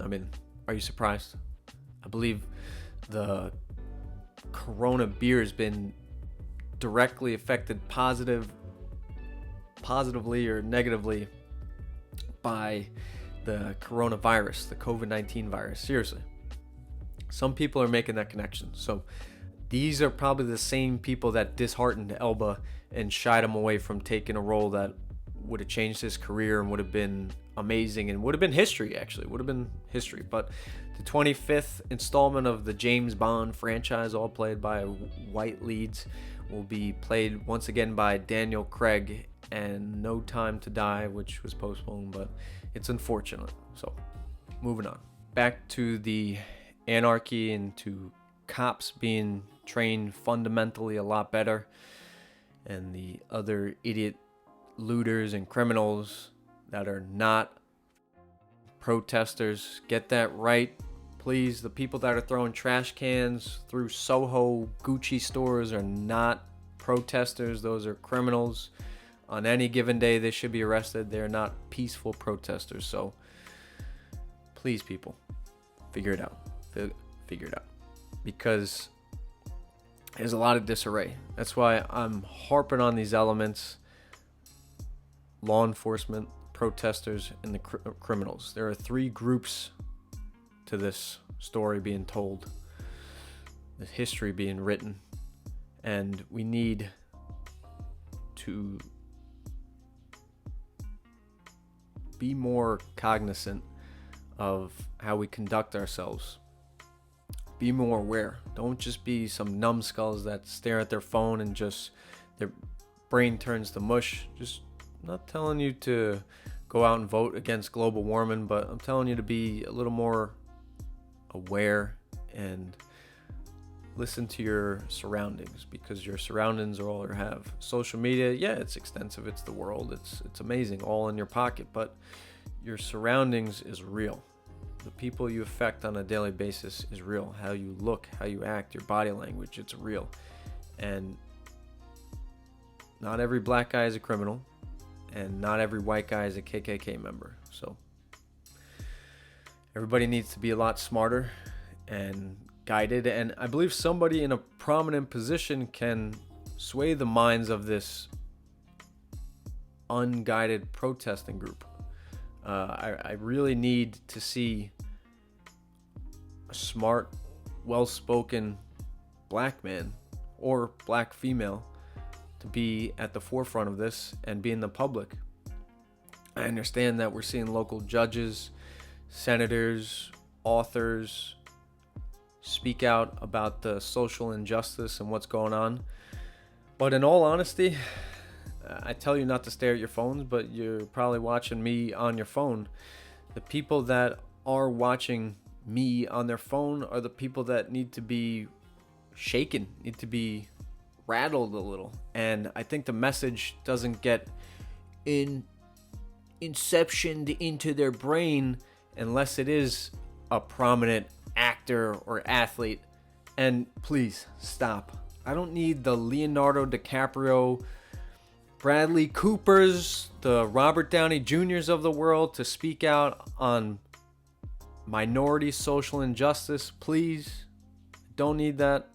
[SPEAKER 1] I mean, are you surprised? I believe the Corona beer has been directly affected positively or negatively by the coronavirus, the COVID-19 virus. Seriously. Some people are making that connection. So these are probably the same people that disheartened Elba and shied him away from taking a role that would have changed his career and would have been amazing and would have been history, actually. Would have been history. But the 25th installment of the James Bond franchise, all played by white leads, will be played once again by Daniel Craig and No Time to Die, which was postponed, but it's unfortunate. So, moving on. Back to the anarchy and to cops being trained fundamentally a lot better, and the other idiot looters and criminals that are not protesters. Get that right, please. The people that are throwing trash cans through Soho Gucci stores are not protesters. Those are criminals. On any given day, they should be arrested. They're not peaceful protesters. So please, people, figure it out. Figure it out, because there's a lot of disarray. That's why I'm harping on these elements: law enforcement, protesters, and the criminals. There are three groups to this story being told, the history being written, and we need to be more cognizant of how we conduct ourselves. Be more aware. Don't just be some numbskulls that stare at their phone and just their brain turns to mush. Just not telling you to go out and vote against global warming, but I'm telling you to be a little more aware and listen to your surroundings, because your surroundings are all you have. Social media, yeah, it's extensive, it's the world, it's amazing, all in your pocket, but your surroundings is real. The people you affect on a daily basis is real. How you look, how you act, your body language, it's real. And not every black guy is a criminal, and not every white guy is a KKK member. So everybody needs to be a lot smarter and guided, and I believe somebody in a prominent position can sway the minds of this unguided protesting group. I really need to see a smart, well-spoken black man or black female to be at the forefront of this and be in the public. I understand that we're seeing local judges, senators, authors speak out about the social injustice and what's going on. But in all honesty, I tell you not to stare at your phones, but you're probably watching me on your phone. The people that are watching me on their phone are the people that need to be shaken, need to be rattled a little. And I think the message doesn't get inceptioned into their brain unless it is a prominent actor or athlete. And please stop. I don't need the Leonardo DiCaprio, Bradley Coopers, the Robert Downey Jr.'s of the world to speak out on minority social injustice. Please, don't need that.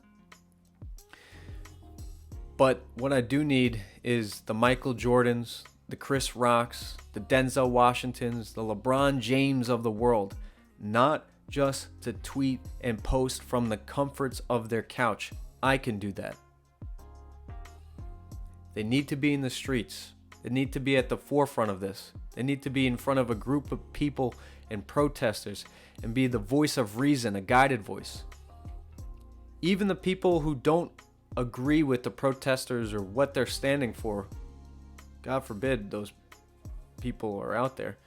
[SPEAKER 1] But what I do need is the Michael Jordans, the Chris Rocks, the Denzel Washingtons, the LeBron James of the world, not just to tweet and post from the comforts of their couch. I can do that. They need to be in the streets. They need to be at the forefront of this. They need to be in front of a group of people and protesters and be the voice of reason, a guided voice. Even the people who don't agree with the protesters or what they're standing for, God forbid those people are out there,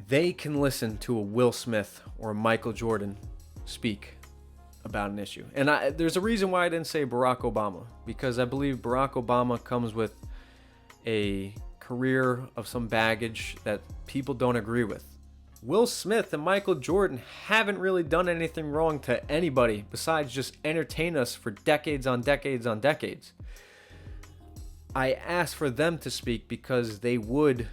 [SPEAKER 1] they can listen to a Will Smith or a Michael Jordan speak about an issue. And there's a reason why I didn't say Barack Obama, because I believe Barack Obama comes with a career of some baggage that people don't agree with. Will Smith and Michael Jordan haven't really done anything wrong to anybody besides just entertain us for decades on decades on decades. I asked for them to speak because they would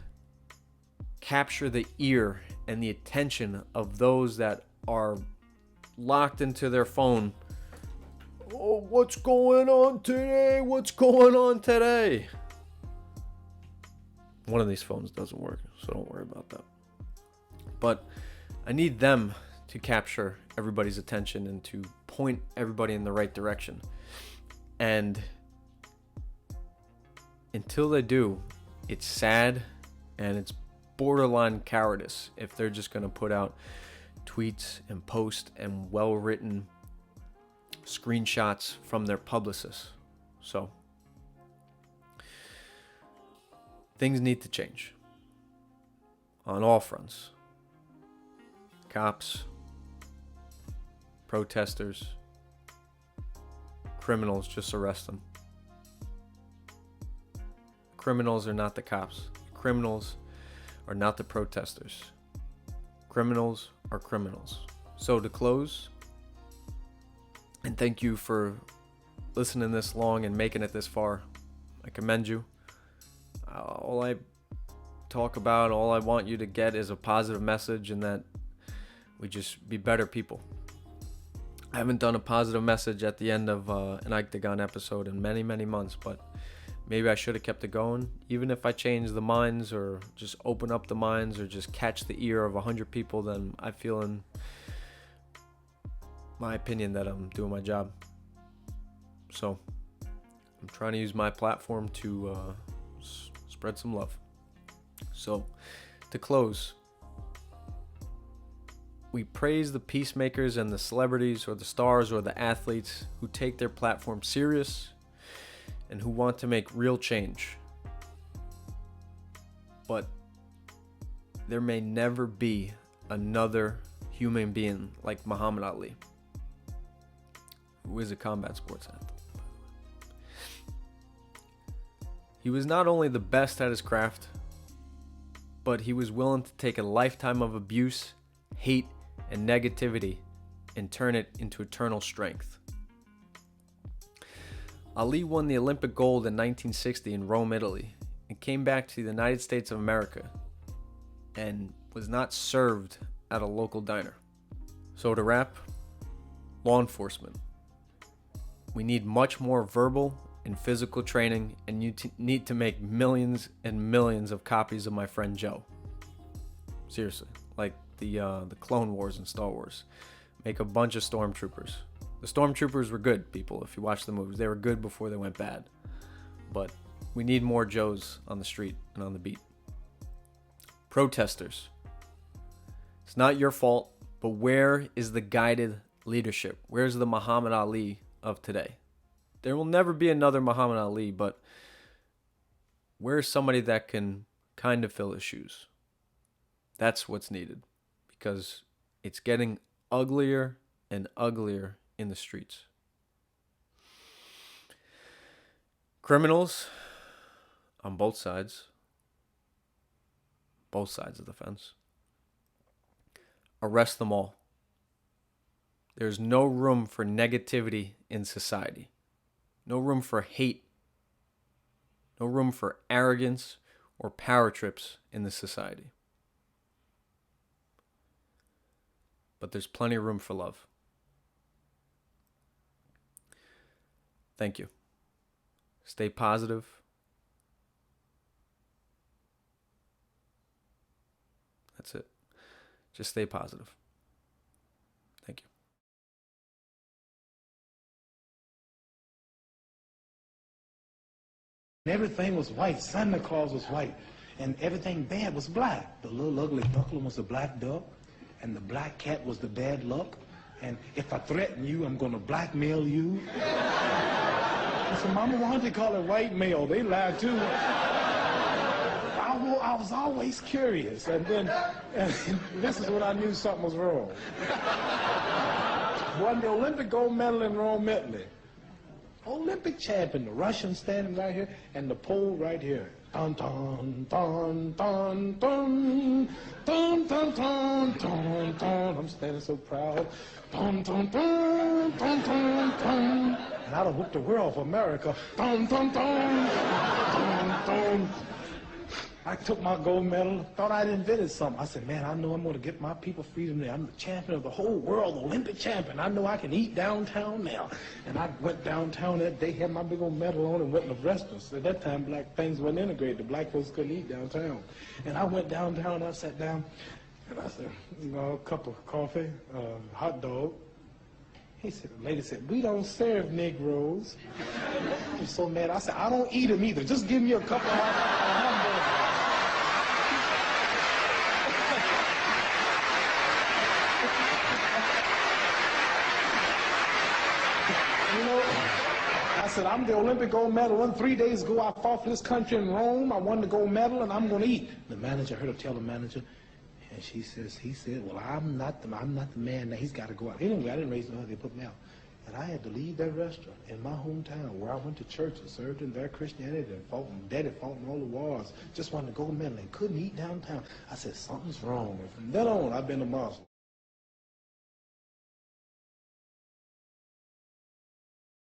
[SPEAKER 1] capture the ear and the attention of those that are locked into their phone. Oh, what's going on today? What's going on today? One of these phones doesn't work, so don't worry about that. But I need them to capture everybody's attention and to point everybody in the right direction. And until they do, it's sad and it's borderline cowardice if they're just going to put out tweets and posts and well-written screenshots from their publicists. So things need to change on all fronts. Cops, protesters, criminals, just arrest them. Criminals are not the cops. Criminals are not the protesters. Criminals are criminals. So to close, and thank you for listening this long and making it this far. I commend you. All I talk about, all I want you to get is a positive message and that we just be better people. I haven't done a positive message at the end of an IkeTagon episode in many, many months, but maybe I should have kept it going. Even if I change the minds or just open up the minds or just catch the ear of 100 people, then I feel in my opinion that I'm doing my job. So I'm trying to use my platform to spread some love. So To close, we praise the peacemakers and the celebrities or the stars or the athletes who take their platform serious and who want to make real change. But there may never be another human being like Muhammad Ali, who is a combat sports athlete. He was not only the best at his craft, but he was willing to take a lifetime of abuse, hate, and negativity and turn it into eternal strength. Ali won the Olympic gold in 1960 in Rome, Italy, and came back to the United States of America and was not served at a local diner. So to wrap, law enforcement. We need much more verbal and physical training, and you need to make millions and millions of copies of My Friend Joe. Seriously, like the Clone Wars and Star Wars. Make a bunch of stormtroopers. The stormtroopers were good, people, if you watch the movies. They were good before they went bad. But we need more Joes on the street and on the beat. Protesters. It's not your fault, but where is the guided leadership? Where's the Muhammad Ali of today? There will never be another Muhammad Ali, but where's somebody that can kind of fill his shoes? That's what's needed, because it's getting uglier and uglier in the streets. Criminals on both sides of the fence. Arrest them all. There's no room for negativity in society. No room for hate. No room for arrogance or power trips in this society. But there's plenty of room for love. Thank you. Stay positive. That's it. Just stay positive. Thank you.
[SPEAKER 9] Everything was white. Santa Claus was white. And everything bad was black. The little ugly duckling was a black duck. And the black cat was the bad luck. And if I threaten you, I'm going to blackmail you. I said, Mama, why don't they call it white mail? They lied too. I was always curious. And then this is when I knew something was wrong. Won the Olympic gold medal in Rome, Italy. Olympic champion, the Russian standing right here, and the Pole right here. Dun dun dun dun dun dun dun dun dun dun. I'm standing so proud. Dun dun dun dun dun dun. And I done whipped the world for America. Dun dun dun dun dun. I took my gold medal, thought I'd invented something. I said, man, I know I'm going to get my people freedom there. I'm the champion of the whole world, the Olympic champion. I know I can eat downtown now. And I went downtown that day, had my big old medal on, and went to restaurants. At that time, black things weren't integrated. The black folks couldn't eat downtown. And I went downtown, I sat down, and I said, a cup of coffee, hot dog. The lady said, we don't serve Negroes. I was so mad. I said, I don't eat them either. Just give me a couple of hamburgers. I said, I'm the Olympic gold medal. 3 days ago, I fought for this country in Rome. I won the gold medal, and I'm going to eat. The manager, I heard her tell the manager, and he said, well, I'm not the man. Now he's got to go out. Anyway, I didn't raise no money. They put me out. And I had to leave that restaurant in my hometown where I went to church and served in their Christianity and fought, and Daddy fought in all the wars. Just won the gold medal and couldn't eat downtown. I said, something's wrong. And from then on, I've been a Muslim.